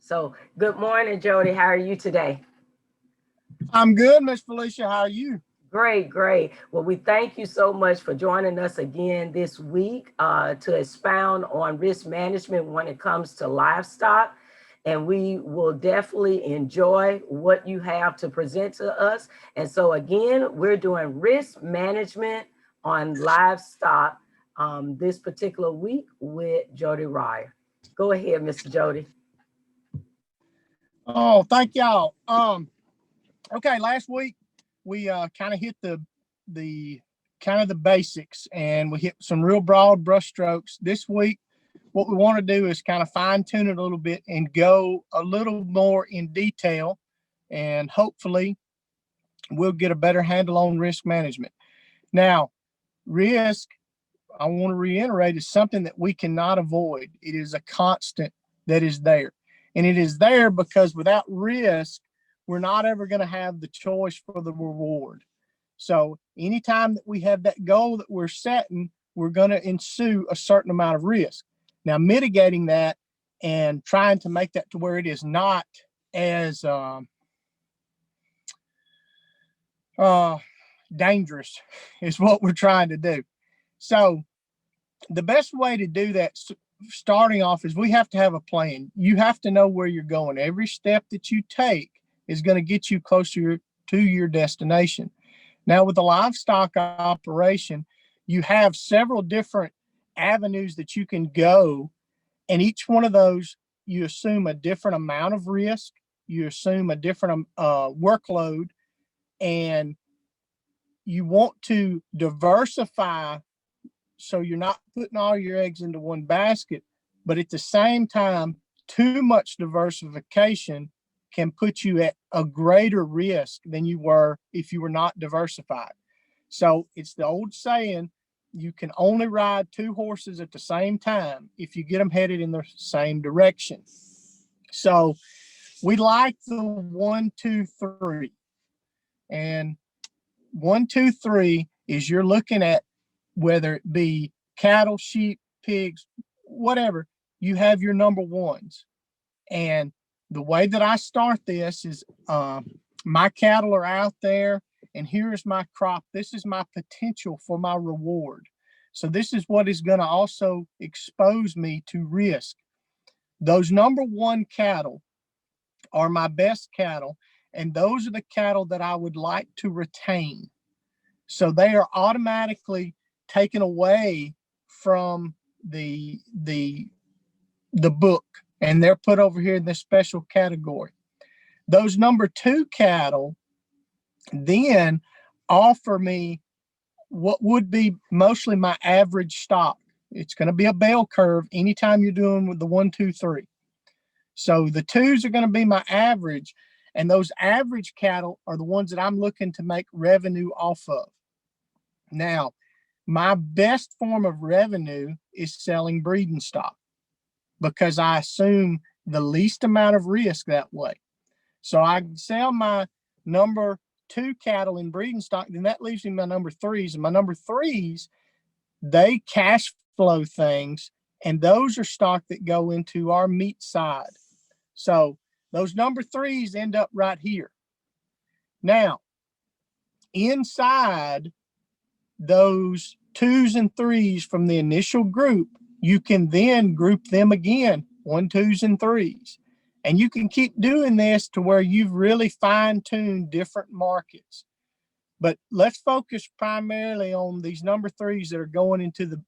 So good morning, Jody. How are you today? I'm good, Miss Felicia. How are you? Great, great. Well, we thank you so much for joining us again this week to expound on risk management when it comes to livestock. And we will definitely enjoy what you have to present to us. And so, again, we're doing risk management on livestock this particular week with Jody Reyer. Go ahead, Mr. Jody. Oh, thank y'all. Okay, last week we kind of hit the kind of the basics, and we hit some real broad brush strokes. This week, what we want to do is kind of fine tune it a little bit and go a little more in detail, and hopefully we'll get a better handle on risk management. Now, risk, I want to reiterate, is something that we cannot avoid. It is a constant that is there. And it is there because without risk, we're not ever going to have the choice for the reward. So anytime that we have that goal that we're setting, we're going to ensue a certain amount of risk. Now, mitigating that and trying to make that to where it is not as dangerous is what we're trying to do. So the best way to do that starting off is we have to have a plan. You have to know where you're going. Every step that you take is going to get you closer to your destination. Now, with the livestock operation, you have several different avenues that you can go, and each one of those, you assume a different amount of risk, you assume a different workload, and you want to diversify so you're not putting all your eggs into one basket, but at the same time, too much diversification can put you at a greater risk than you were if you were not diversified. So it's the old saying, you can only ride two horses at the same time if you get them headed in the same direction. So we like the 1, 2, 3. And 1, 2, 3 is you're looking at whether it be cattle, sheep, pigs, whatever, you have your number ones. And the way that I start this is my cattle are out there, and here is my crop. This is my potential for my reward. So this is what is going to also expose me to risk. Those number one cattle are my best cattle, and those are the cattle that I would like to retain. So they are automatically taken away from the book, and they're put over here in this special category. Those number two cattle then offer me what would be mostly my average stock. It's going to be a bell curve anytime you're doing with the 1, 2, 3. So the twos are going to be my average, and those average cattle are the ones that I'm looking to make revenue off of. Now, my best form of revenue is selling breeding stock because I assume the least amount of risk that way. So I sell my number two cattle in breeding stock, then that leaves me my number threes. And my number threes, they cash flow things, and those are stock that go into our meat side. So those number threes end up right here. Now, inside those twos and threes from the initial group, you can then group them again, 1, 2s, and 3s. And you can keep doing this to where you've really fine-tuned different markets. But let's focus primarily on these number threes that are going into the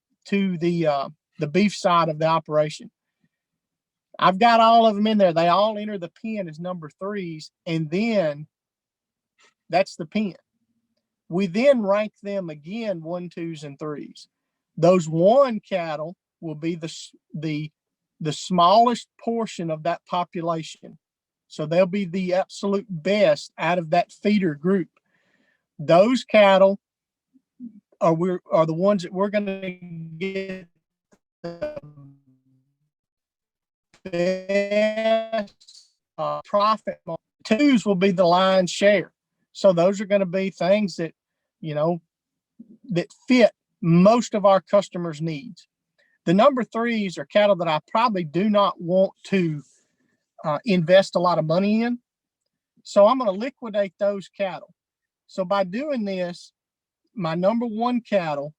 beef side of the operation. I've got all of them in there. They all enter the pen as number threes, and then that's the pen. We then rank them again 1, 2s, and 3s. Those one cattle will be the smallest portion of that population. So they'll be the absolute best out of that feeder group. Those cattle are the ones that we're going to get the best profit. Twos will be the lion's share. So those are going to be things that, that fit most of our customers' needs. The number threes are cattle that I probably do not want to invest a lot of money in. So I'm going to liquidate those cattle. So by doing this, my number one cattle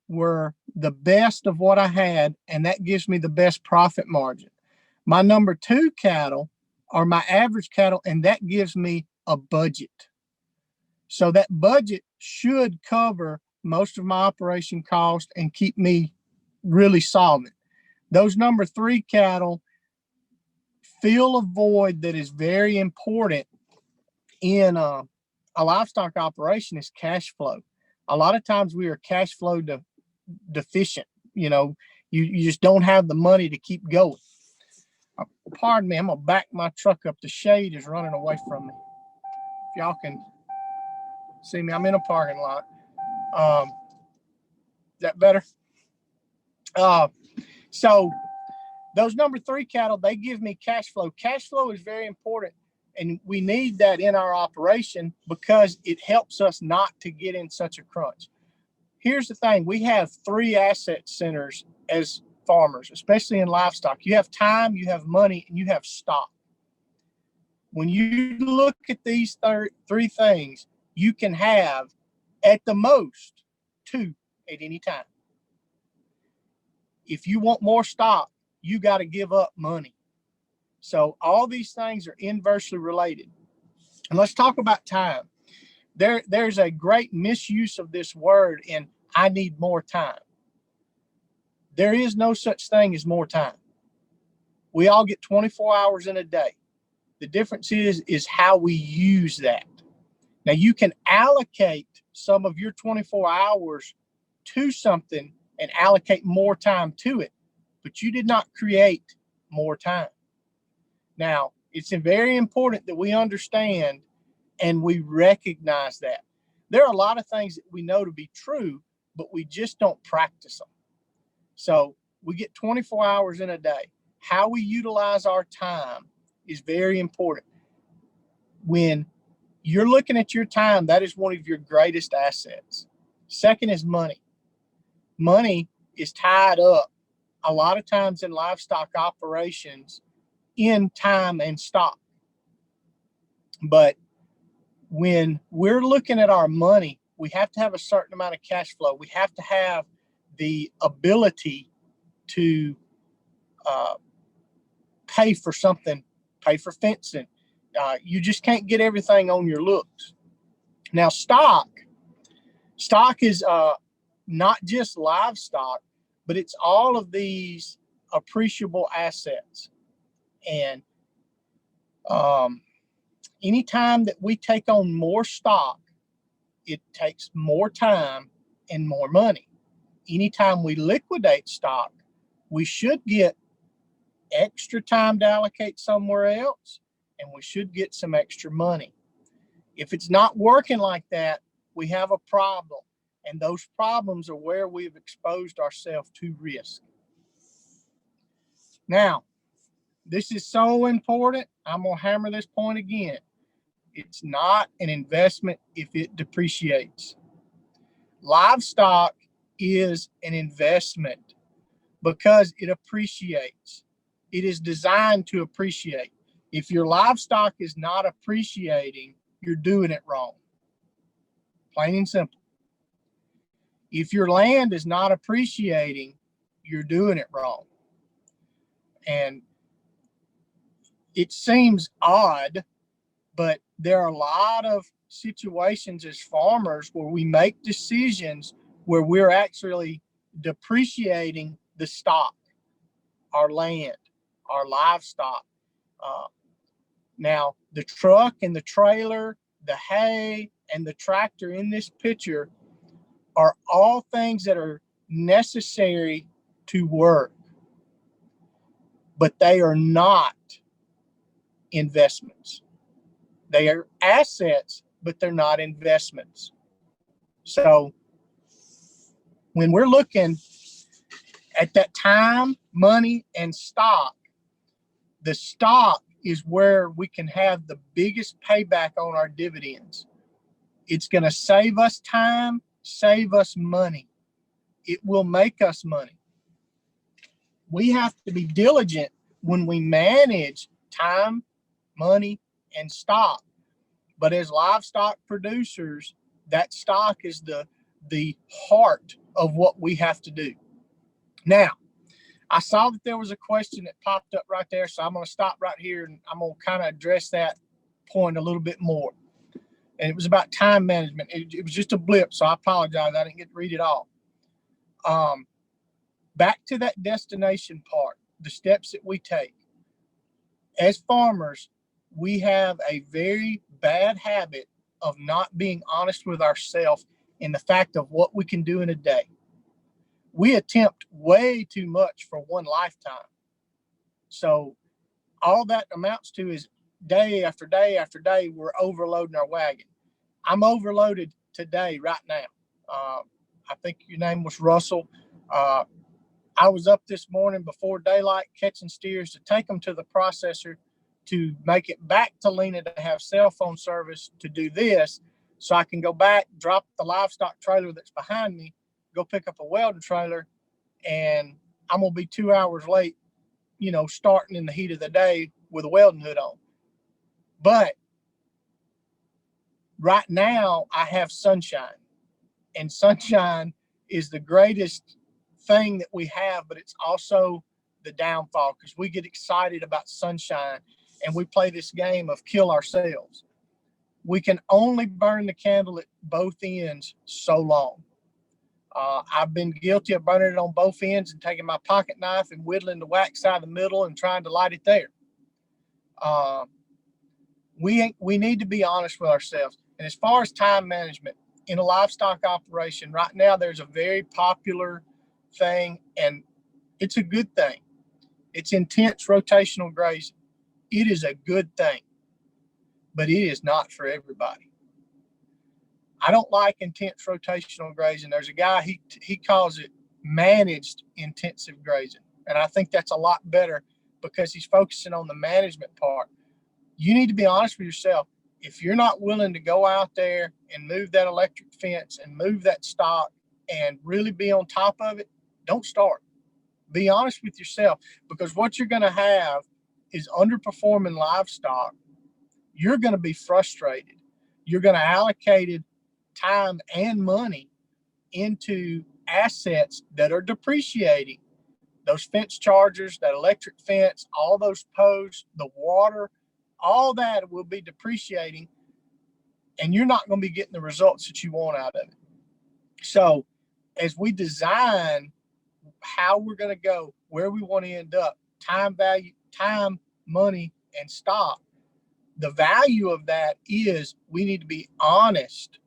were the best of what I had, and that gives me the best profit margin. My number two cattle are my average cattle, and that gives me a budget. So that budget should cover most of my operation cost and keep me really solvent. Those number three cattle fill a void that is very important in a livestock operation is cash flow. A lot of times we are cash flow deficient. You know, you just don't have the money to keep going. Pardon me, I'm gonna back my truck up. The shade is running away from me. If y'all can see me, I'm in a parking lot. Is that better? So those number three cattle, they give me cash flow. Cash flow is very important, and we need that in our operation because it helps us not to get in such a crunch. Here's the thing. We have three asset centers as farmers, especially in livestock. You have time, you have money, and you have stock. When you look at these three things, you can have at the most two at any time. If you want more stock, you got to give up money. So all these things are inversely related. And let's talk about time. There's a great misuse of this word in I need more time. There is no such thing as more time. We all get 24 hours in a day. The difference is how we use that. Now you can allocate some of your 24 hours to something and allocate more time to it, but you did not create more time. Now, it's very important that we understand and we recognize that. There are a lot of things that we know to be true, but we just don't practice them. So we get 24 hours in a day. How we utilize our time is very important. When you're looking at your time, that is one of your greatest assets. Second is money. Money is tied up a lot of times in livestock operations in time and stock. But when we're looking at our money, we have to have a certain amount of cash flow. We have to have the ability to pay for something, pay for fencing. You just can't get everything on your looks. Now, stock is not just livestock, but it's all of these appreciable assets. And anytime that we take on more stock, it takes more time and more money. Anytime we liquidate stock, we should get extra time to allocate somewhere else, and we should get some extra money. If it's not working like that, we have a problem, and those problems are where we've exposed ourselves to risk. Now, this is so important. I'm going to hammer this point again. It's not an investment if it depreciates. Livestock is an investment because it appreciates. It is designed to appreciate. If your livestock is not appreciating, you're doing it wrong. Plain and simple. If your land is not appreciating, you're doing it wrong. And it seems odd, but there are a lot of situations as farmers where we make decisions where we're actually depreciating the stock, our land, our livestock. Now, the truck and the trailer, the hay and the tractor in this picture are all things that are necessary to work, but they are not investments. They are assets, but they're not investments. So when we're looking at that time, money, and stock, the stock is where we can have the biggest payback on our dividends. It's going to save us time, save us money. It will make us money. We have to be diligent when we manage time, money, and stock. But as livestock producers, that stock is the heart of what we have to do. Now, I saw that there was a question that popped up right there, so I'm going to stop right here and I'm going to kind of address that point a little bit more. And it was about time management. It was just a blip, so I apologize. I didn't get to read it all. Back to that destination part, the steps that we take. As farmers, we have a very bad habit of not being honest with ourselves in the fact of what we can do in a day. We attempt way too much for one lifetime. So all that amounts to is day after day after day, we're overloading our wagon. I'm overloaded today, right now. I think your name was Russell. I was up this morning before daylight catching steers to take them to the processor to make it back to Lena to have cell phone service to do this, so I can go back, drop the livestock trailer that's behind me, go pick up a welding trailer, and I'm going to be 2 hours late, starting in the heat of the day with a welding hood on. But right now I have sunshine, and sunshine is the greatest thing that we have, but it's also the downfall because we get excited about sunshine and we play this game of kill ourselves. We can only burn the candle at both ends so long. I've been guilty of burning it on both ends and taking my pocket knife and whittling the wax out of the middle and trying to light it there. We need to be honest with ourselves. And as far as time management in a livestock operation, right now there's a very popular thing, and it's a good thing. It's intense rotational grazing. It is a good thing, but it is not for everybody. I don't like intense rotational grazing. There's a guy, he calls it managed intensive grazing. And I think that's a lot better because he's focusing on the management part. You need to be honest with yourself. If you're not willing to go out there and move that electric fence and move that stock and really be on top of it, don't start. Be honest with yourself, because what you're going to have is underperforming livestock. You're going to be frustrated. You're going to allocate time and money into assets that are depreciating. Those fence chargers, that electric fence, all those posts, the water, all that will be depreciating, and you're not going to be getting the results that you want out of it. So as we design how we're going to go, where we want to end up, time value, time, money, and stock, the value of that is we need to be honest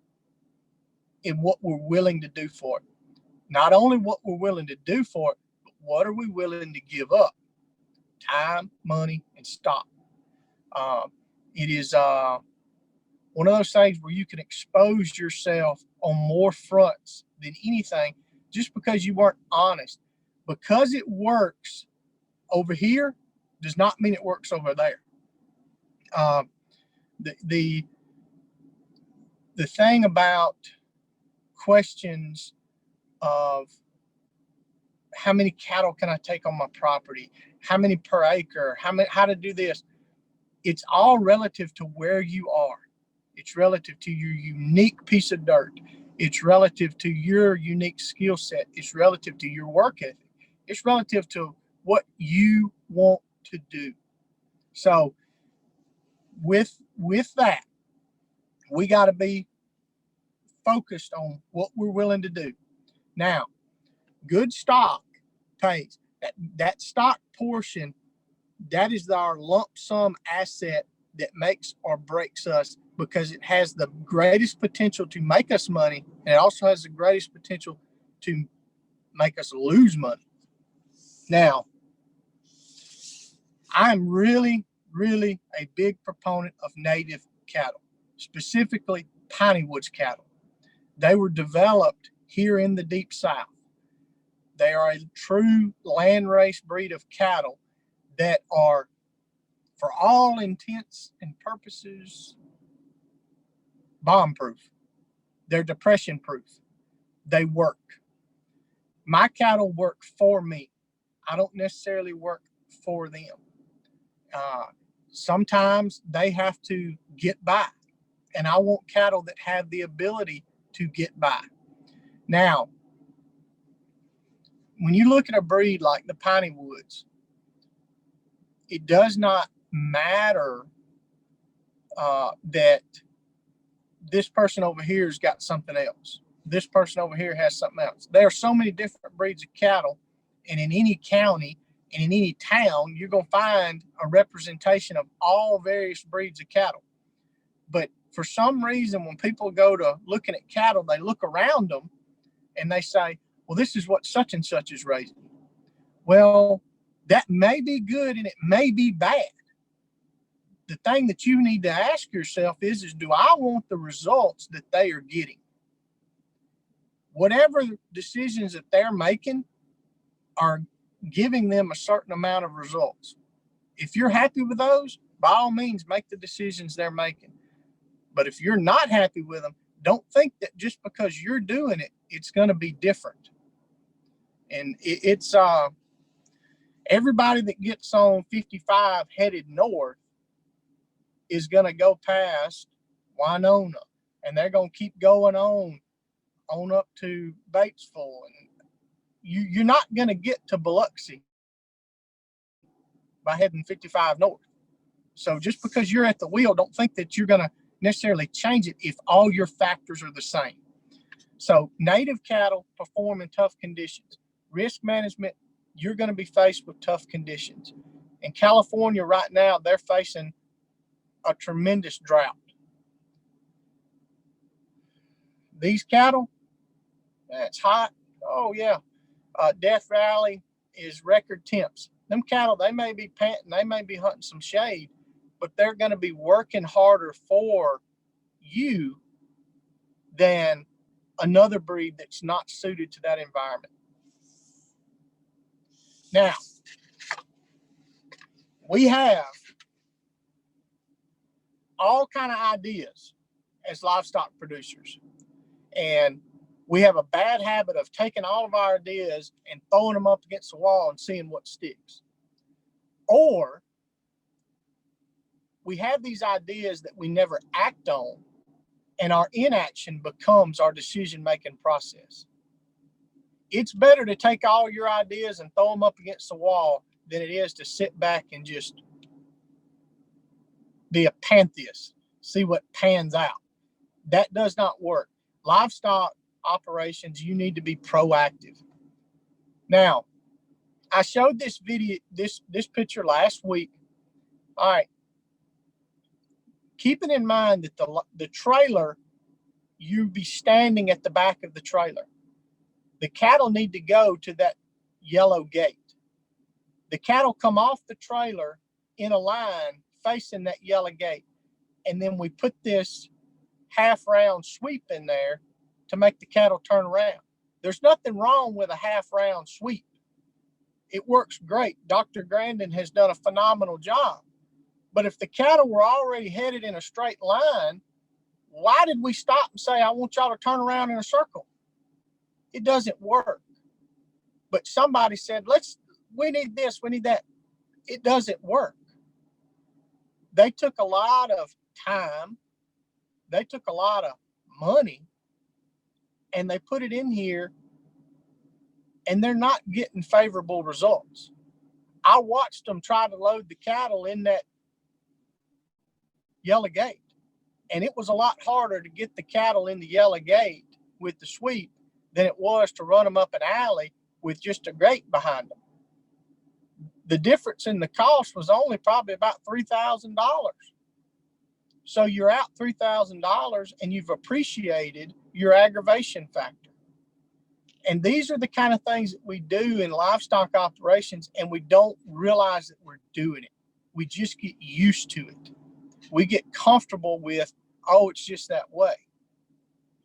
in what we're willing to do for it. Not only what we're willing to do for it, but what are we willing to give up? Time, money, and stock. It is one of those things where you can expose yourself on more fronts than anything just because you weren't honest. Because it works over here does not mean it works over there. The thing about questions of how many cattle can I take on my property, how many per acre, how to do this, it's all relative to where you are. It's relative to your unique piece of dirt. It's relative to your unique skill set. It's relative to your work ethic. It's relative to what you want to do. So with that, we got to be focused on what we're willing to do. Now, good stock pays. That stock portion, that is our lump sum asset that makes or breaks us, because it has the greatest potential to make us money, and it also has the greatest potential to make us lose money. Now, I'm really, really a big proponent of native cattle, specifically Piney Woods cattle. They were developed here in the Deep South. They are a true landrace breed of cattle that are, for all intents and purposes, bomb-proof. They're depression-proof. They work. My cattle work for me. I don't necessarily work for them. sometimes they have to get by. And I want cattle that have the ability to get by. Now, when you look at a breed like the Piney Woods, it does not matter that this person over here has got something else. This person over here has something else. There are so many different breeds of cattle, and in any county and in any town, you're going to find a representation of all various breeds of cattle. But for some reason, when people go to looking at cattle, they look around them and they say, well, this is what such and such is raising. Well, that may be good and it may be bad. The thing that you need to ask yourself is do I want the results that they are getting? Whatever decisions that they're making are giving them a certain amount of results. If you're happy with those, by all means, make the decisions they're making. But if you're not happy with them, don't think that just because you're doing it, it's going to be different. And it's everybody that gets on 55 headed north is going to go past Winona, and they're going to keep going on up to Batesville, and you're not going to get to Biloxi by heading 55 north. So just because you're at the wheel, don't think that you're going to necessarily change it if all your factors are the same. So native cattle perform in tough conditions. Risk management, you're going to be faced with tough conditions. In California right now, they're facing a tremendous drought. These cattle, it's hot. Oh yeah. Death Valley is record temps. Them cattle, they may be panting, they may be hunting some shade, but they're going to be working harder for you than another breed that's not suited to that environment. Now, we have all kind of ideas as livestock producers, and we have a bad habit of taking all of our ideas and throwing them up against the wall and seeing what sticks. Or we have these ideas that we never act on, and our inaction becomes our decision-making process. It's better to take all your ideas and throw them up against the wall than it is to sit back and just be a pantheist, see what pans out. That does not work. Livestock operations, you need to be proactive. Now, I showed this video, this picture last week. All right. Keeping in mind that the trailer, you be standing at the back of the trailer. The cattle need to go to that yellow gate. The cattle come off the trailer in a line facing that yellow gate. And then we put this half round sweep in there to make the cattle turn around. There's nothing wrong with a half round sweep. It works great. Dr. Grandin has done a phenomenal job. But if the cattle were already headed in a straight line, why did we stop and say, I want y'all to turn around in a circle? It doesn't work. But somebody said, we need this, we need that. It doesn't work. They took a lot of time. They took a lot of money, and they put it in here, and they're not getting favorable results. I watched them try to load the cattle in that yellow gate, and it was a lot harder to get the cattle in the yellow gate with the sweep than it was to run them up an alley with just a gate behind them. The difference in the cost was only probably about $3,000. So you're out $3,000 and you've appreciated your aggravation factor. And these are the kind of things that we do in livestock operations, and we don't realize that we're doing it. We just get used to it. We get comfortable with, oh, it's just that way.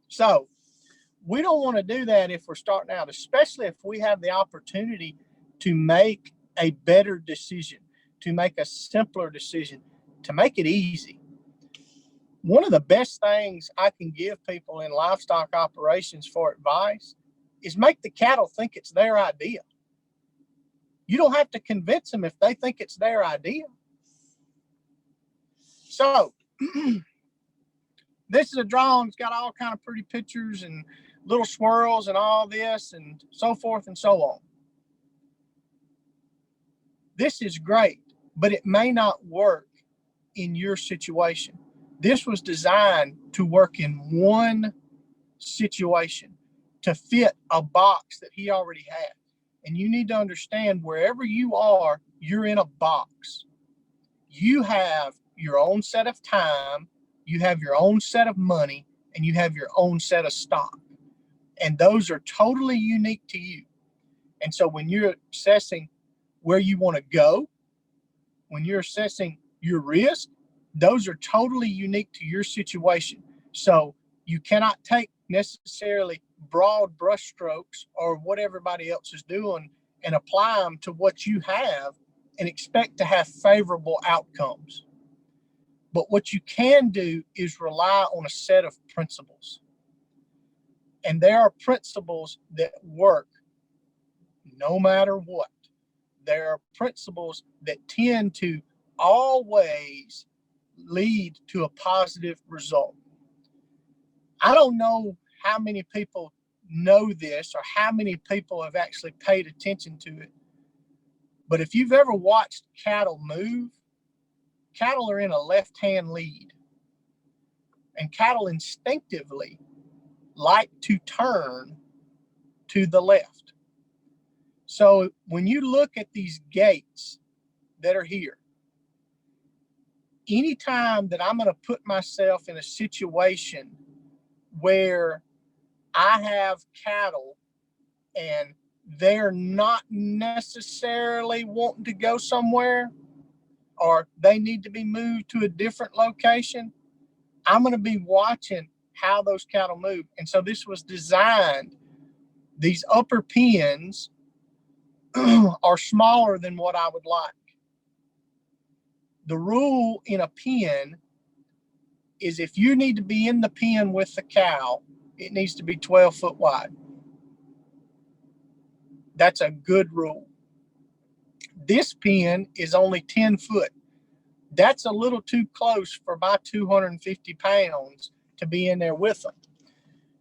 So we don't want to do that if we're starting out, especially if we have the opportunity to make a better decision, to make a simpler decision, to make it easy. One of the best things I can give people in livestock operations for advice is make the cattle think it's their idea. You don't have to convince them if they think it's their idea. So this is a drawing. It's got all kind of pretty pictures and little swirls and all this and so forth and so on. This is great, but it may not work in your situation. This was designed to work in one situation, to fit a box that he already had. And you need to understand, wherever you are, you're in a box. You have your own set of time, you have your own set of money, and you have your own set of stock. And those are totally unique to you. And so when you're assessing where you want to go, when you're assessing your risk, those are totally unique to your situation. So you cannot take necessarily broad brushstrokes or what everybody else is doing and apply them to what you have and expect to have favorable outcomes. But what you can do is rely on a set of principles. And there are principles that work no matter what. There are principles that tend to always lead to a positive result. I don't know how many people know this or how many people have actually paid attention to it, but if you've ever watched cattle move, cattle are in a left-hand lead, and cattle instinctively like to turn to the left. So when you look at these gates that are here, anytime that I'm going to put myself in a situation where I have cattle and they're not necessarily wanting to go somewhere, or they need to be moved to a different location, I'm going to be watching how those cattle move. And so this was designed, these upper pens are smaller than what I would like. The rule in a pen is if you need to be in the pen with the cow, it needs to be 12 foot wide. That's a good rule. This pen is only 10 foot. That's a little too close for my 250 pounds to be in there with them.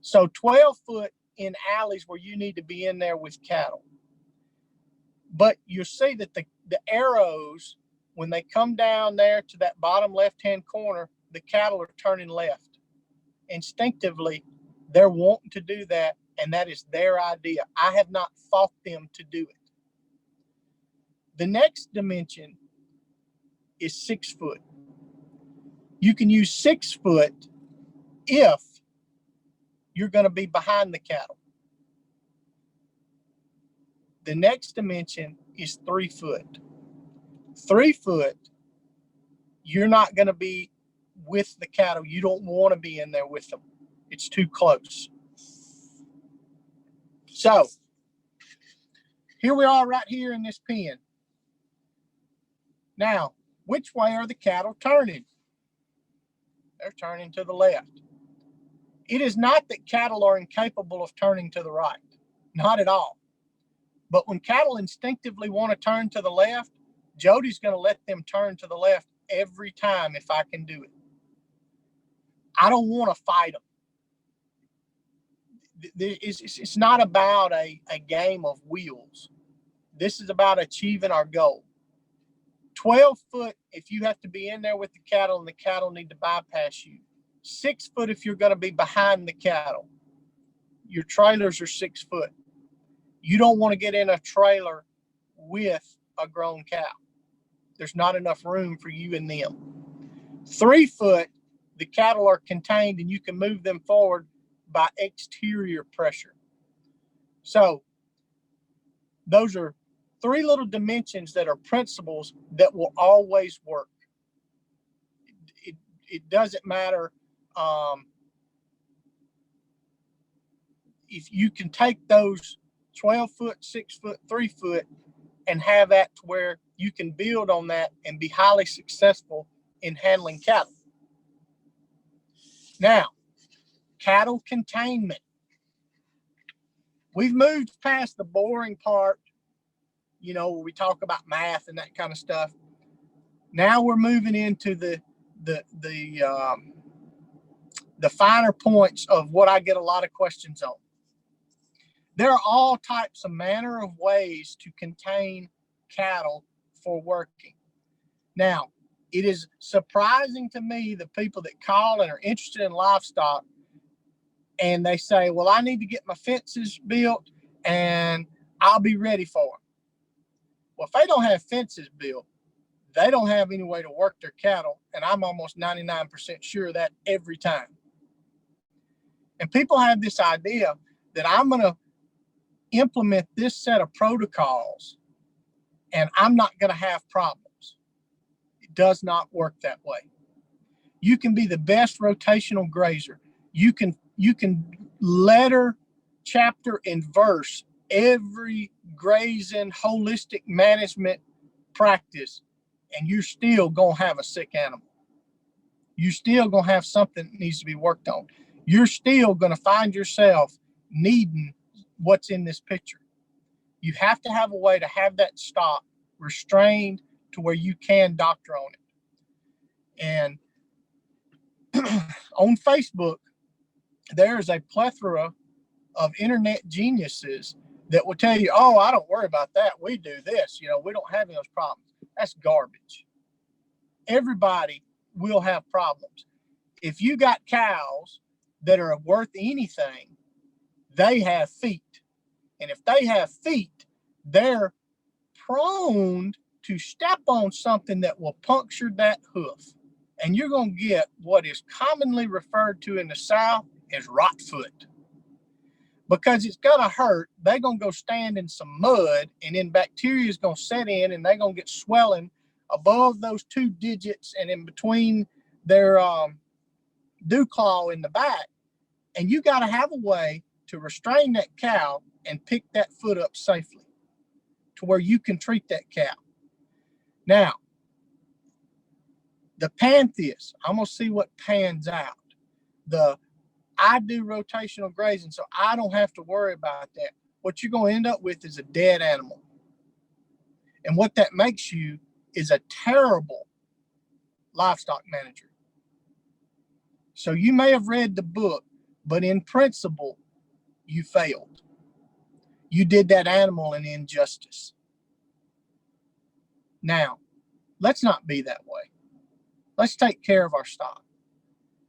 So 12 foot in alleys where you need to be in there with cattle. But you'll see that the arrows, when they come down there to that bottom left-hand corner, the cattle are turning left. Instinctively, they're wanting to do that, and that is their idea. I have not fought them to do it. The next dimension is 6 foot. You can use 6 foot if you're going to be behind the cattle. The next dimension is 3 foot. 3 foot, you're not going to be with the cattle. You don't want to be in there with them. It's too close. So here we are right here in this pen. Now, which way are the cattle turning? They're turning to the left. It is not that cattle are incapable of turning to the right. Not at all. But when cattle instinctively want to turn to the left, Jody's going to let them turn to the left every time if I can do it. I don't want to fight them. It's not about a game of wheels. This is about achieving our goal. 12 foot if you have to be in there with the cattle and the cattle need to bypass you. 6 foot if you're going to be behind the cattle. Your trailers are 6 foot. You don't want to get in a trailer with a grown cow. There's not enough room for you and them. 3 foot, the cattle are contained and you can move them forward by exterior pressure. So those are 3 little dimensions that are principles that will always work. It doesn't matter if you can take those 12 foot, 6 foot, 3 foot and have that to where you can build on that and be highly successful in handling cattle. Now, cattle containment. We've moved past the boring part, where we talk about math and that kind of stuff. Now we're moving into the the finer points of what I get a lot of questions on. There are all types of manner of ways to contain cattle for working. Now, it is surprising to me the people that call and are interested in livestock and they say, well, I need to get my fences built and I'll be ready for them. Well, if they don't have fences built, they don't have any way to work their cattle. And I'm almost 99% sure of that every time. And people have this idea that I'm going to implement this set of protocols and I'm not going to have problems. It does not work that way. You can be the best rotational grazer. You can letter, chapter, and verse every grazing holistic management practice, and you're still going to have a sick animal. You're still going to have something that needs to be worked on. You're still going to find yourself needing what's in this picture. You have to have a way to have that stock restrained to where you can doctor on it. And on Facebook, there's a plethora of internet geniuses that will tell you, oh, I don't worry about that. We do this. We don't have those problems. That's garbage. Everybody will have problems. If you got cows that are worth anything, they have feet. And if they have feet, they're prone to step on something that will puncture that hoof. And you're going to get what is commonly referred to in the South as rot foot. Because it's going to hurt, they're going to go stand in some mud, and then bacteria is going to set in, and they're going to get swelling above those 2 digits and in between their dew claw in the back. And you got to have a way to restrain that cow and pick that foot up safely to where you can treat that cow. Now, the pantheist, I'm going to see what pans out. I do rotational grazing, so I don't have to worry about that. What you're going to end up with is a dead animal. And what that makes you is a terrible livestock manager. So you may have read the book, but in principle, you failed. You did that animal an injustice. Now, let's not be that way. Let's take care of our stock.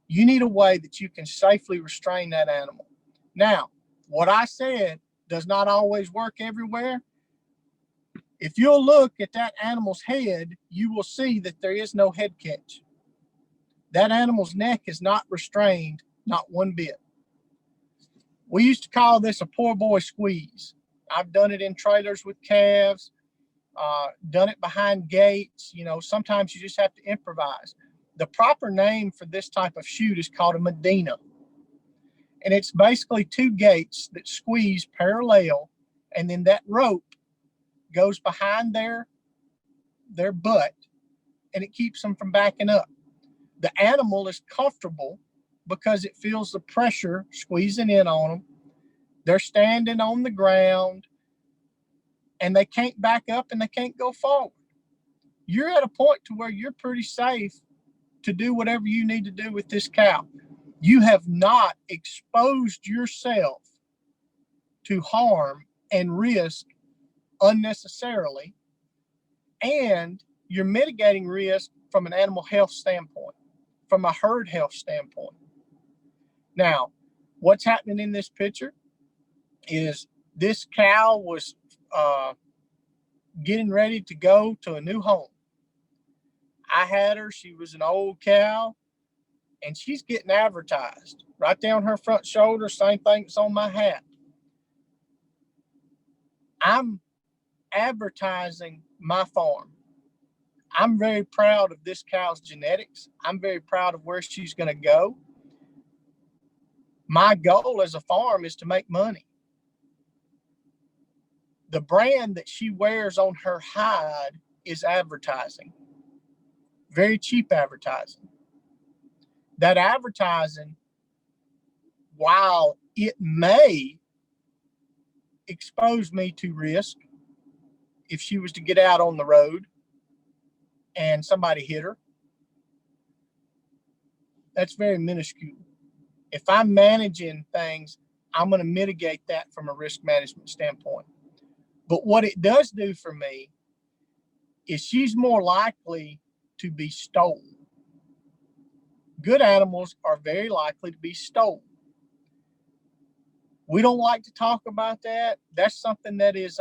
You need a way that you can safely restrain that animal. Now, what I said does not always work everywhere. If you'll look at that animal's head, you will see that there is no head catch. That animal's neck is not restrained, not one bit. We used to call this a poor boy squeeze. I've done it in trailers with calves, done it behind gates. Sometimes you just have to improvise. The proper name for this type of chute is called a Medina. And it's basically 2 gates that squeeze parallel, and then that rope goes behind their butt, and it keeps them from backing up. The animal is comfortable because it feels the pressure squeezing in on them. They're standing on the ground, and they can't back up and they can't go forward. You're at a point to where you're pretty safe to do whatever you need to do with this cow. You have not exposed yourself to harm and risk unnecessarily, and you're mitigating risk from an animal health standpoint, from a herd health standpoint. Now, what's happening in this picture is this cow was getting ready to go to a new home. I had her. She was an old cow, and she's getting advertised right down her front shoulder. Same thing that's on my hat. I'm advertising my farm. I'm very proud of this cow's genetics. I'm very proud of where she's going to go. My goal as a farm is to make money. The brand that she wears on her hide is advertising. Very cheap advertising. That advertising, while it may expose me to risk if she was to get out on the road and somebody hit her, That's very minuscule. If I'm managing things, I'm going to mitigate that from a risk management standpoint. But what it does do for me is she's more likely to be stolen. Good animals are very likely to be stolen. We don't like to talk about that. That's something that is,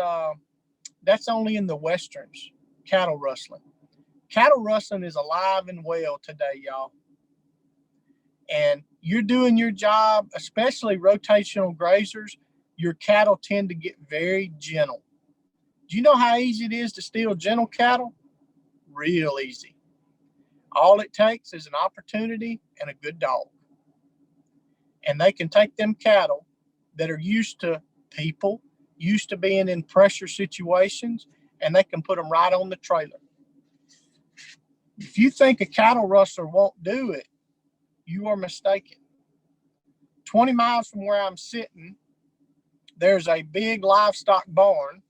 that's only in the Westerns, cattle rustling. Cattle rustling is alive and well today, y'all. And you're doing your job, especially rotational grazers, your cattle tend to get very gentle. Do you know how easy it is to steal gentle cattle? Real easy. All it takes is an opportunity and a good dog. And they can take them cattle that are used to people, used to being in pressure situations, and they can put them right on the trailer. If you think a cattle rustler won't do it, you are mistaken. 20 miles from where I'm sitting, there's a big livestock barn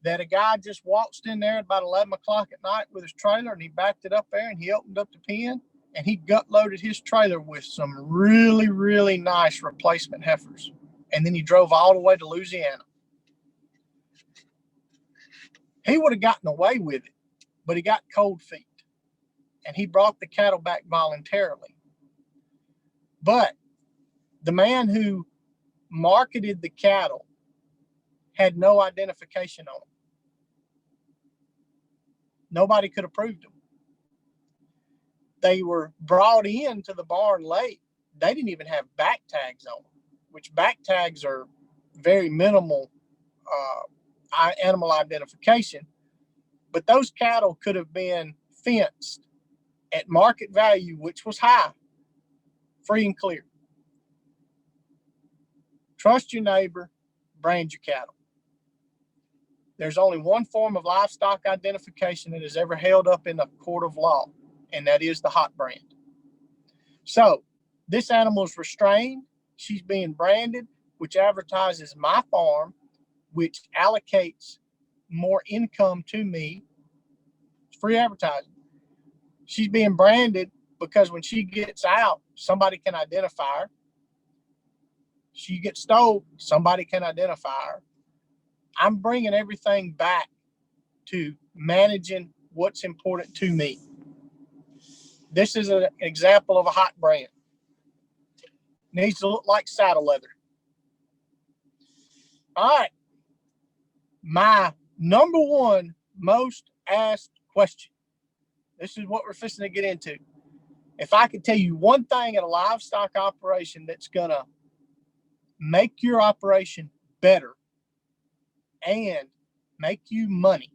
that a guy just waltzed in there at about 11 o'clock at night with his trailer, and he backed it up there and he opened up the pen and he gut loaded his trailer with some really, really nice replacement heifers. And then he drove all the way to Louisiana. He would have gotten away with it, but he got cold feet and he brought the cattle back voluntarily. But the man who marketed the cattle had no identification on them. Nobody could have proved them. They were brought into the barn late. They didn't even have back tags on them, which back tags are very minimal animal identification. But those cattle could have been fenced at market value, which was high, free and clear. Trust your neighbor, brand your cattle. There's only one form of livestock identification that is ever held up in a court of law, and that is the hot brand. So this animal is restrained. She's being branded, which advertises my farm, which allocates more income to me. It's free advertising. She's being branded because when she gets out, somebody can identify her. She gets stole, somebody can identify her. I'm bringing everything back to managing what's important to me. This is an example of a hot brand. Needs to look like saddle leather. All right. My number one most asked question. This is what we're fixing to get into. If I could tell you one thing at a livestock operation that's going to make your operation better and make you money,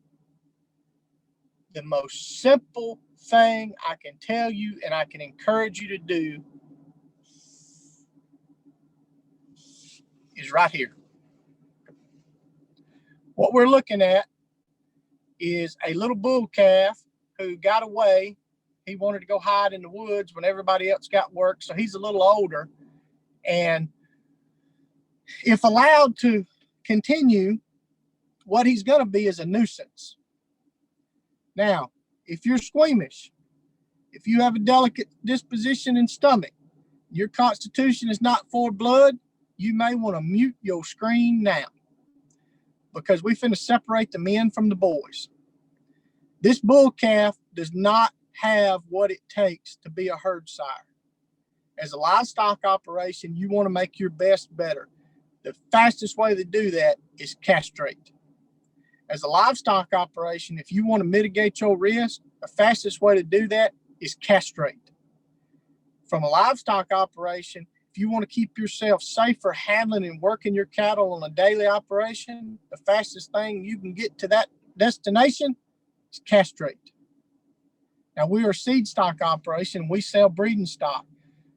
the most simple thing I can tell you and I can encourage you to do is right here. What we're looking at is a little bull calf who got away. He wanted to go hide in the woods when everybody else got work, so he's a little older. And if allowed to continue, what he's going to be is a nuisance. Now, if you're squeamish, if you have a delicate disposition and stomach, your constitution is not for blood, you may want to mute your screen now, because we finna separate the men from the boys. This bull calf does not have what it takes to be a herd sire. As a livestock operation, you want to make your best better. The fastest way to do that is castrate. As a livestock operation, if you want to mitigate your risk, the fastest way to do that is castrate. From a livestock operation, if you want to keep yourself safer handling and working your cattle on a daily operation, the fastest thing you can get to that destination is castrate. Now, we are a seed stock operation. We sell breeding stock.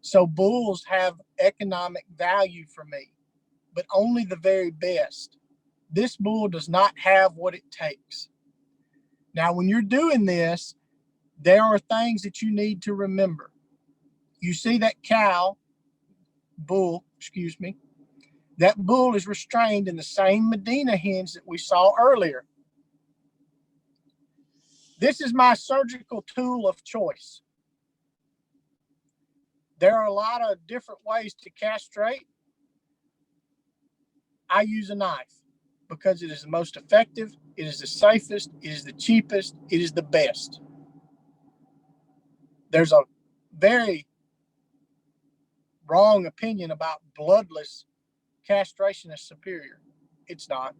So bulls have economic value for me, but only the very best. This bull does not have what it takes. Now, when you're doing this, there are things that you need to remember. You see that bull, that bull is restrained in the same Medina hens that we saw earlier. This is my surgical tool of choice. There are a lot of different ways to castrate. I use a knife because it is the most effective, it is the safest, it is the cheapest, it is the best. There's a very wrong opinion about bloodless castration is superior. It's not.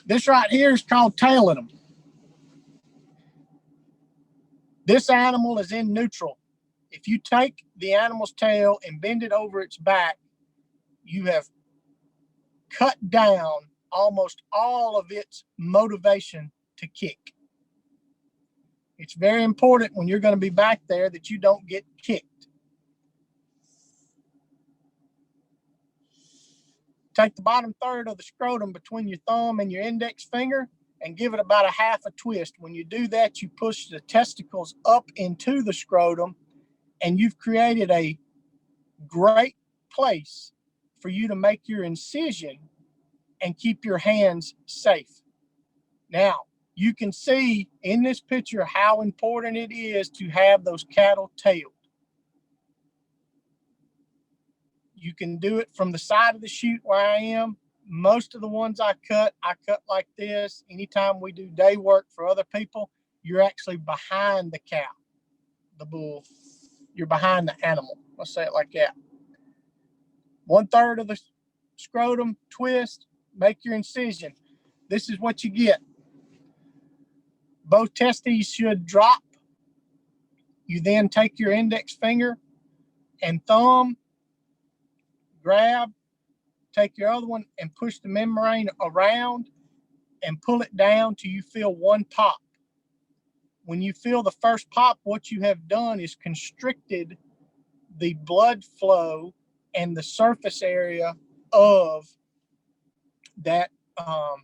This right here is called tailing them. This animal is in neutral. If you take the animal's tail and bend it over its back, you have cut down almost all of its motivation to kick. It's very important when you're going to be back there that you don't get kicked. Take the bottom third of the scrotum between your thumb and your index finger and give it about a half a twist. When you do that, you push the testicles up into the scrotum, and you've created a great place for you to make your incision and keep your hands safe. Now, you can see in this picture how important it is to have those cattle tailed. You can do it from the side of the chute where I am. Most of the ones I cut like this. Anytime we do day work for other people, you're actually behind the cow, the bull. You're behind the animal. Let's say it like that. 1/3 of the scrotum, twist, make your incision. This is what you get. Both testes should drop. You then take your index finger and thumb, grab, take your other one and push the membrane around and pull it down till you feel one pop. When you feel the first pop, what you have done is constricted the blood flow and the surface area of that, the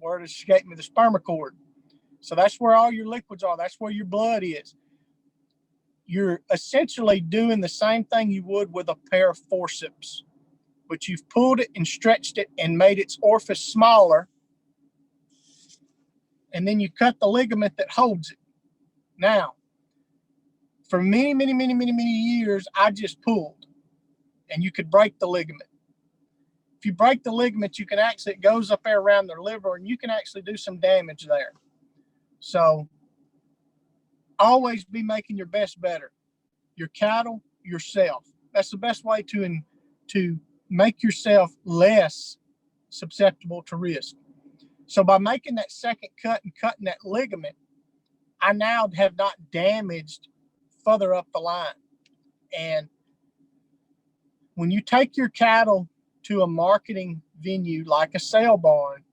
word escaped me, the spermacord. So that's where all your liquids are. That's where your blood is. You're essentially doing the same thing you would with a pair of forceps, but you've pulled it and stretched it and made its orifice smaller. And then you cut the ligament that holds it. Now, for many years, I just pulled, and you could break the ligament. If you break the ligament, you can actually, it goes up there around their liver, and you can actually do some damage there. So always be making your best better. Your cattle, yourself. That's the best way to make yourself less susceptible to risk. So by making that second cut and cutting that ligament, I now have not damaged further up the line. And when you take your cattle to a marketing venue like a sale barn,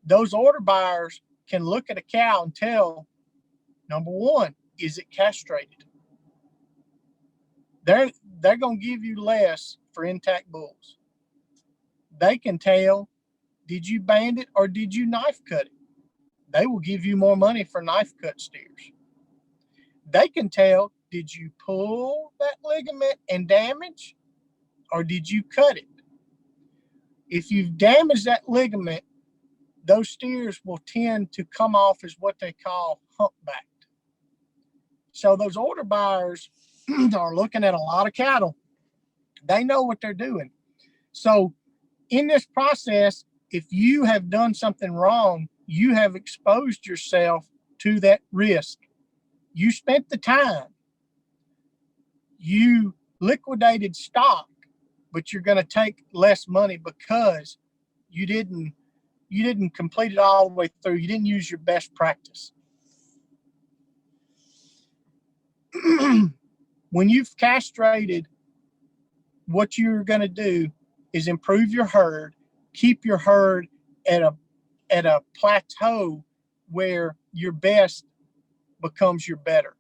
those order buyers can look at a cow and tell, number one, is it castrated? They're going to give you less for intact bulls. They can tell, did you band it or did you knife cut it? They will give you more money for knife cut steers. They can tell, did you pull that ligament and damage or did you cut it? If you've damaged that ligament, those steers will tend to come off as what they call humpbacked. So those order buyers are looking at a lot of cattle. They know what they're doing. So in this process, if you have done something wrong, you have exposed yourself to that risk. You spent the time. You liquidated stock, but you're going to take less money because you didn't complete it all the way through. You didn't use your best practice. When you've castrated, what you're going to do is improve your herd, keep your herd at a plateau where your best becomes your better.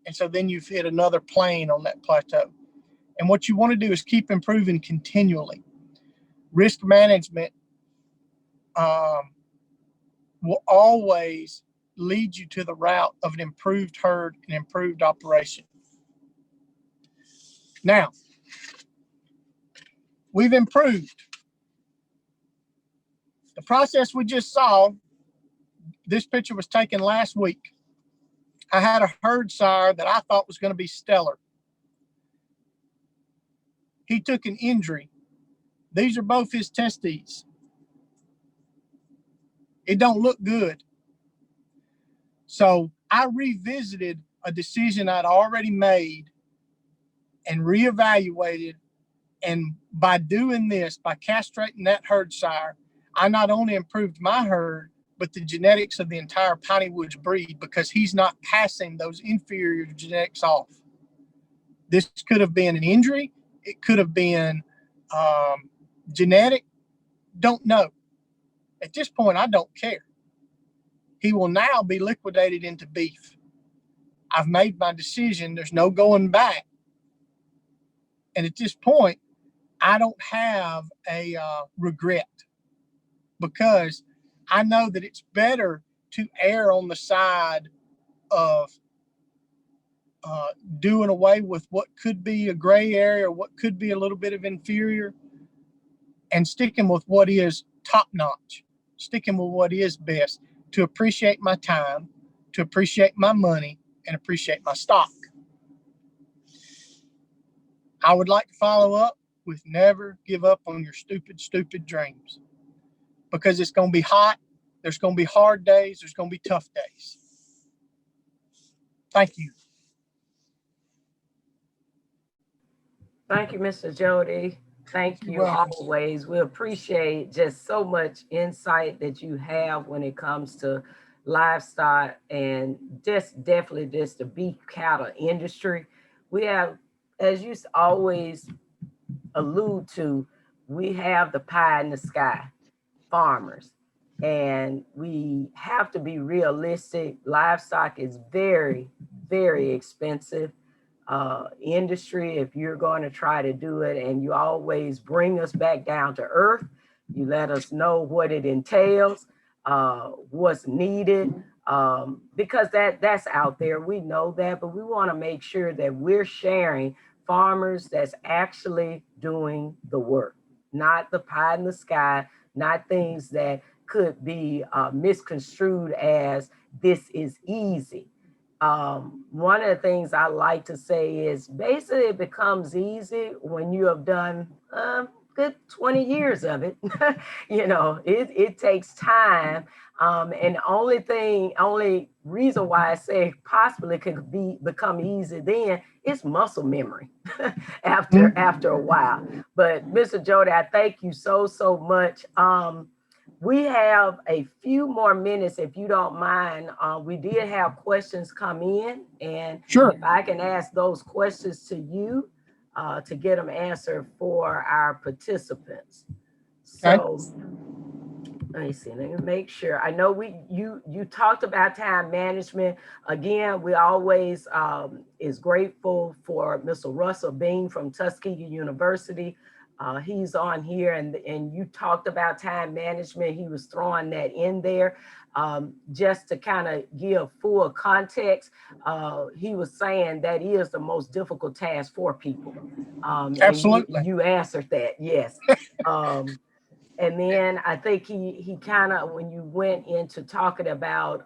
And so then you've hit another plane on that plateau. And what you want to do is keep improving continually. Risk management will always lead you to the route of an improved herd and improved operation. Now, we've improved. The process we just saw, this picture was taken last week. I had a herd sire that I thought was going to be stellar. He took an injury. These are both his testes. It don't look good. So I revisited a decision I'd already made and reevaluated. And by doing this, by castrating that herd sire, I not only improved my herd, but the genetics of the entire Piney Woods breed, because he's not passing those inferior genetics off. This could have been an injury. It could have been genetic. Don't know. At this point, I don't care. He will now be liquidated into beef. I've made my decision. There's no going back. And at this point, I don't have a regret, because I know that it's better to err on the side of doing away with what could be a gray area or what could be a little bit of inferior, and sticking with what is top notch, sticking with what is best, to appreciate my time, to appreciate my money, and appreciate my stock. I would like to follow up with never give up on your stupid, stupid dreams, because it's going to be hot. There's going to be hard days. There's going to be tough days. Thank you. Thank you, Mr. Jody. Thank you always. We appreciate just so much insight that you have when it comes to livestock and just definitely just the beef cattle industry. We have, as you always allude to, we have the pie in the sky farmers, and we have to be realistic. Livestock is very, very expensive industry if you're going to try to do it, and you always bring us back down to earth. You let us know what it entails, what's needed, because that's out there. We know that, but we want to make sure that we're sharing farmers that's actually doing the work, not the pie in the sky, not things that could be misconstrued as this is easy. One of the things I like to say is basically it becomes easy when you have done good 20 years of it. You know, it takes time. And only reason why I say possibly could become easy then is muscle memory after a while. But Mr. Jody, I thank you so much. We have a few more minutes, if you don't mind. We did have questions come in, and sure, if I can ask those questions to you to get them answered for our participants. So let me see, let me make sure. I know you talked about time management. Again, we always is grateful for Mr. Russell Bean from Tuskegee University. He's on here, and you talked about time management. He was throwing that in there just to kind of give full context. He was saying that is the most difficult task for people. Absolutely. And you answered that, yes. And then I think he kind of, when you went into talking about,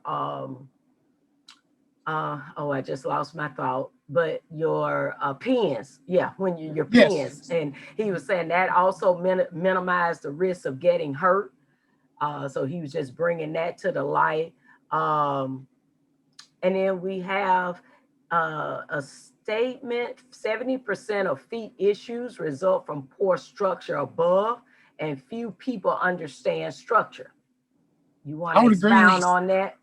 I just lost my thought, but your pens, yeah, when your pens, yes. And he was saying that also minimized the risk of getting hurt. So he was just bringing that to the light. And then we have a statement, 70% of feet issues result from poor structure above, and few people understand structure. You want to expound on that?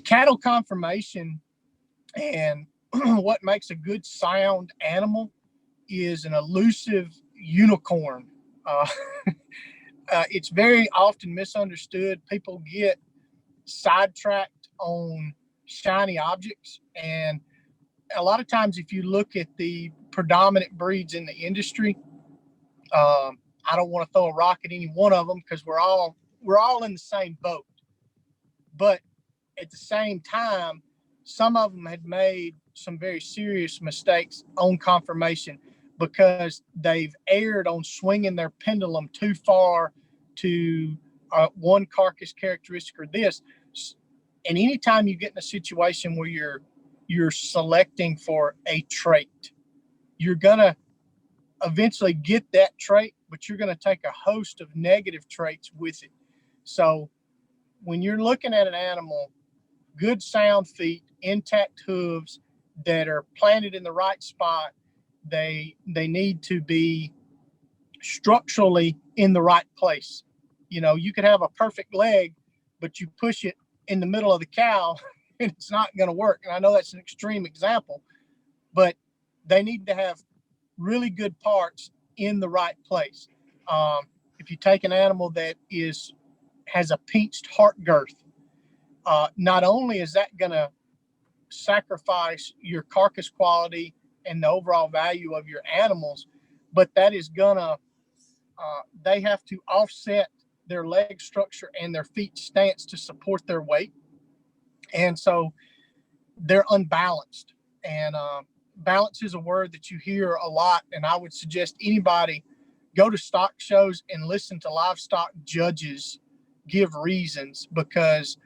Cattle conformation and what makes a good sound animal is an elusive unicorn. It's very often misunderstood. People get sidetracked on shiny objects, and a lot of times if you look at the predominant breeds in the industry, I don't want to throw a rock at any one of them because we're all in the same boat. But at the same time, some of them had made some very serious mistakes on conformation because they've erred on swinging their pendulum too far to one carcass characteristic or this. And anytime you get in a situation where you're selecting for a trait, you're gonna eventually get that trait, but you're gonna take a host of negative traits with it. So when you're looking at an animal, good sound feet, intact hooves that are planted in the right spot, they need to be structurally in the right place. You know, you could have a perfect leg, but you push it in the middle of the cow and it's not going to work. And I know that's an extreme example, but they need to have really good parts in the right place. If you take an animal that has a pinched heart girth, not only is that going to sacrifice your carcass quality and the overall value of your animals, but that is gonna they have to offset their leg structure and their feet stance to support their weight, and so they're unbalanced. And balance is a word that you hear a lot, and I would suggest anybody go to stock shows and listen to livestock judges give reasons, because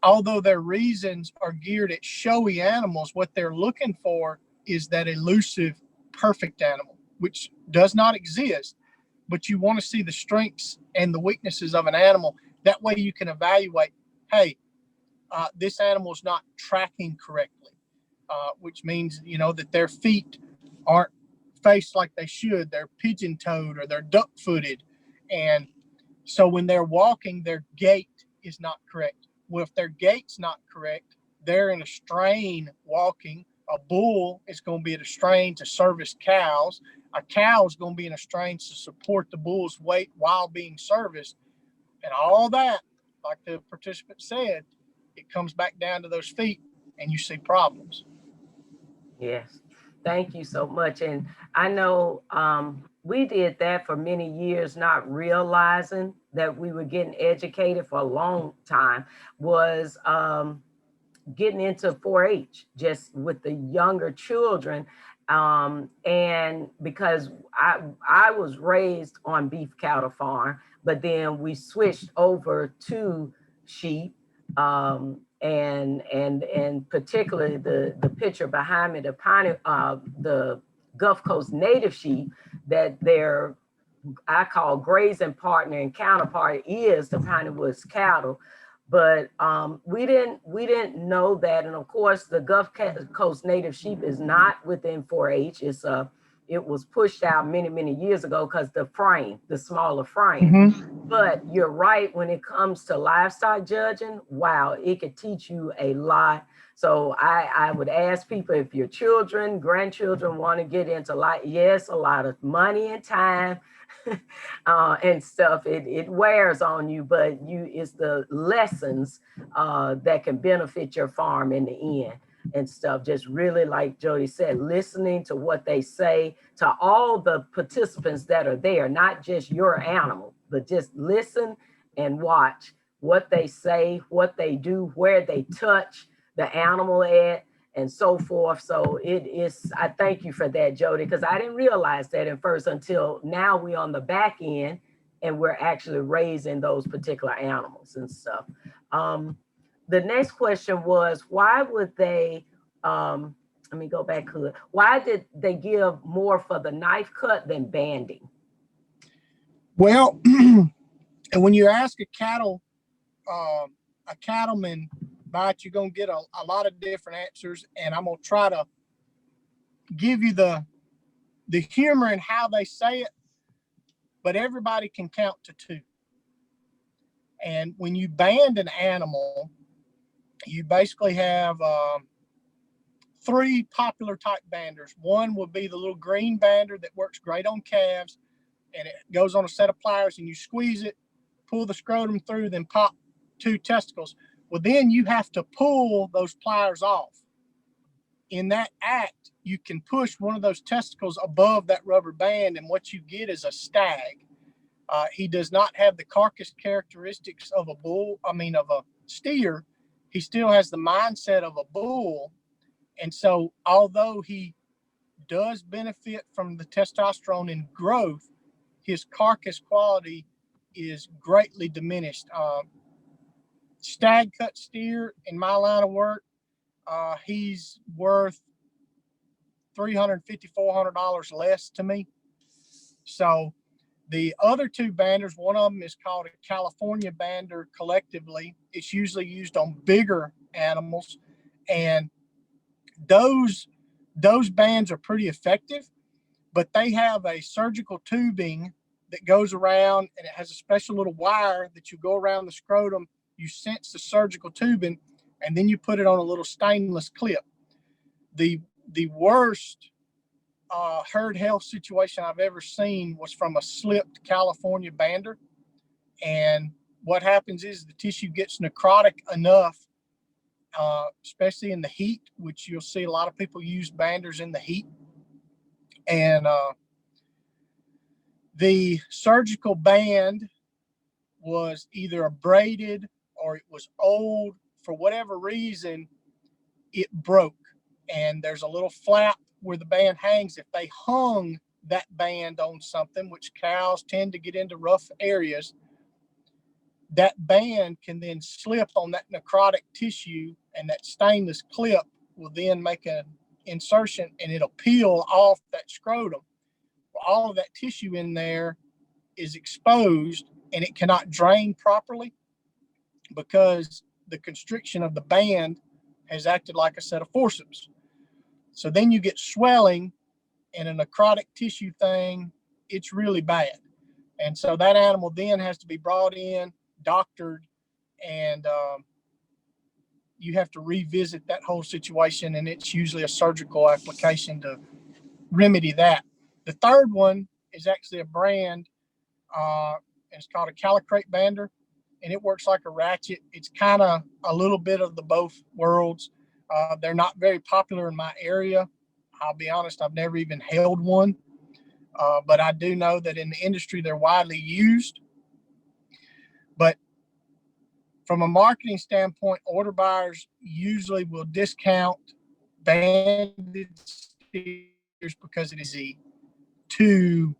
although their reasons are geared at showy animals, what they're looking for is that elusive, perfect animal, which does not exist. But you want to see the strengths and the weaknesses of an animal. That way you can evaluate, hey, this animal is not tracking correctly, which means, you know, that their feet aren't faced like they should. They're pigeon-toed or they're duck-footed. And so when they're walking, their gait is not correct. Well, if their gait's not correct, they're in a strain walking. A bull is going to be at a strain to service cows. A cow is going to be in a strain to support the bull's weight while being serviced. And all that, like the participant said, it comes back down to those feet and you see problems. Yes. Thank you so much. And I know we did that for many years, not realizing that we were getting educated for a long time, was getting into 4-H just with the younger children. And because I was raised on beef cattle farm, but then we switched over to sheep. And particularly the picture behind me, the Gulf Coast native sheep, that I call grazing partner and counterpart is the Piney Woods cattle. But we didn't know that. And of course, the Gulf Coast native sheep is not within 4-H. It was pushed out many years ago because the smaller frame. Mm-hmm. But you're right, when it comes to livestock judging, wow, it could teach you a lot. So I would ask people, if your children, grandchildren want to get into yes, a lot of money and time and stuff, it wears on you, but it's the lessons that can benefit your farm in the end and stuff. Just really, like Jody said, listening to what they say, to all the participants that are there, not just your animal, but just listen and watch what they say, what they do, where they touch the animal at, and so forth. So I thank you for that, Jody, because I didn't realize that at first until now we're on the back end and we're actually raising those particular animals and stuff. The next question was, why would they, let me go back to it. Why did they give more for the knife cut than banding? Well, and when you ask a cattleman about it, you're going to get a lot of different answers. And I'm going to try to give you the humor in how they say it, but everybody can count to 2. And when you band an animal, you basically have 3 popular type banders. One would be the little green bander that works great on calves, and it goes on a set of pliers, and you squeeze it, pull the scrotum through, then pop 2 testicles. Well, then you have to pull those pliers off. In that act, you can push one of those testicles above that rubber band, and what you get is a stag. He does not have the carcass characteristics of a steer. He still has the mindset of a bull. And so, although he does benefit from the testosterone in growth, his carcass quality is greatly diminished. stag cut steer in my line of work, he's worth $350, $400 less to me. So the other two banders, one of them is called a California bander collectively. It's usually used on bigger animals, and those bands are pretty effective, but they have a surgical tubing that goes around, and it has a special little wire that you go around the scrotum. You sense the surgical tubing, and then you put it on a little stainless clip. The worst herd health situation I've ever seen was from a slipped California bander. And what happens is the tissue gets necrotic enough, especially in the heat, which you'll see a lot of people use banders in the heat. And the surgical band was either abraded or it was old. For whatever reason, it broke. And there's a little flap where the band hangs. If they hung that band on something, which cows tend to get into rough areas, that band can then slip on that necrotic tissue, and that stainless clip will then make an insertion, and it'll peel off that scrotum. All of that tissue in there is exposed, and it cannot drain properly because the constriction of the band has acted like a set of forceps. So then you get swelling and a necrotic tissue thing. It's really bad. And so that animal then has to be brought in, doctored, and you have to revisit that whole situation. And it's usually a surgical application to remedy that. The third one is actually a brand, and it's called a Calicrate bander, and it works like a ratchet. It's kind of a little bit of the both worlds. They're not very popular in my area. I'll be honest, I've never even held one, but I do know that in the industry they're widely used. But from a marketing standpoint, order buyers usually will discount banded steers because it is easy to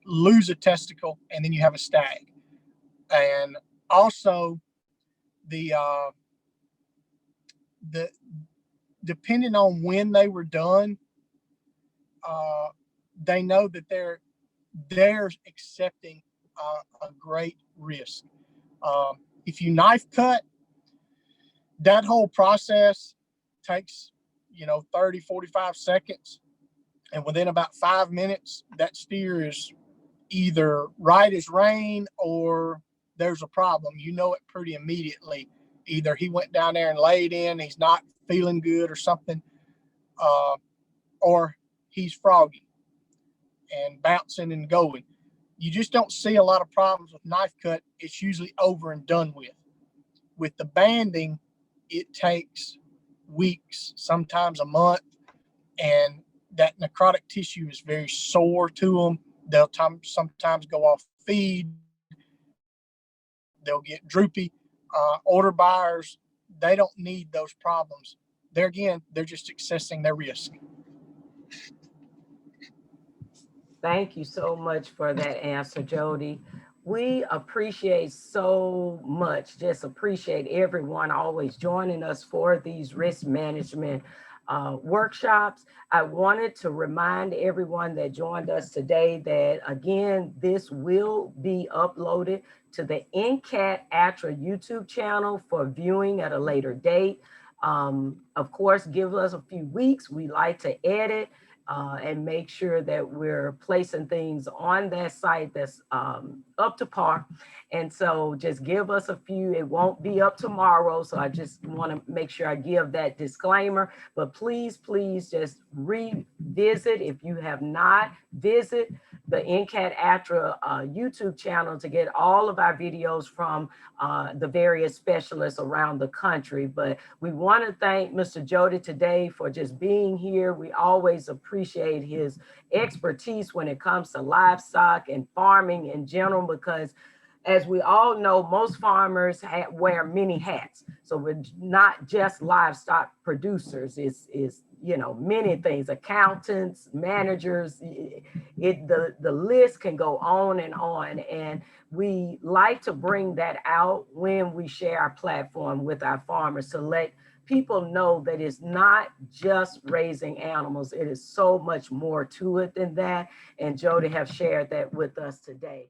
lose a testicle and then you have a stag. And also the depending on when they were done, they know that they're accepting a great risk. If you knife cut, that whole process takes 30, 45 seconds, and within about 5 minutes that steer is either right as rain or there's a problem. You know it pretty immediately. Either he went down there and laid in, he's not feeling good or something, or he's froggy and bouncing and going. You just don't see a lot of problems with knife cut. It's usually over and done with. With the banding, it takes weeks, sometimes a month, and that necrotic tissue is very sore to them. They'll sometimes go off feed. They'll get droopy. Order buyers, they don't need those problems. They're just assessing their risk. Thank you so much for that answer, Jody. We appreciate so much, just appreciate everyone always joining us for these risk management workshops. I wanted to remind everyone that joined us today that, again, this will be uploaded to the NCAT ATTRA YouTube channel for viewing at a later date. Of course, give us a few weeks. We like to edit and make sure that we're placing things on that site that's up to par. And so just give us a few. It won't be up tomorrow. So I just want to make sure I give that disclaimer. But please just revisit, if you have not, visit the NCAT ATTRA YouTube channel to get all of our videos from the various specialists around the country. But we want to thank Mr. Jody today for just being here. We always appreciate his expertise when it comes to livestock and farming in general, because as we all know, most farmers wear many hats. So we're not just livestock producers. It's many things, accountants, managers, the list can go on. And we like to bring that out when we share our platform with our farmers to let people know that it's not just raising animals. It is so much more to it than that. And Jody have shared that with us today.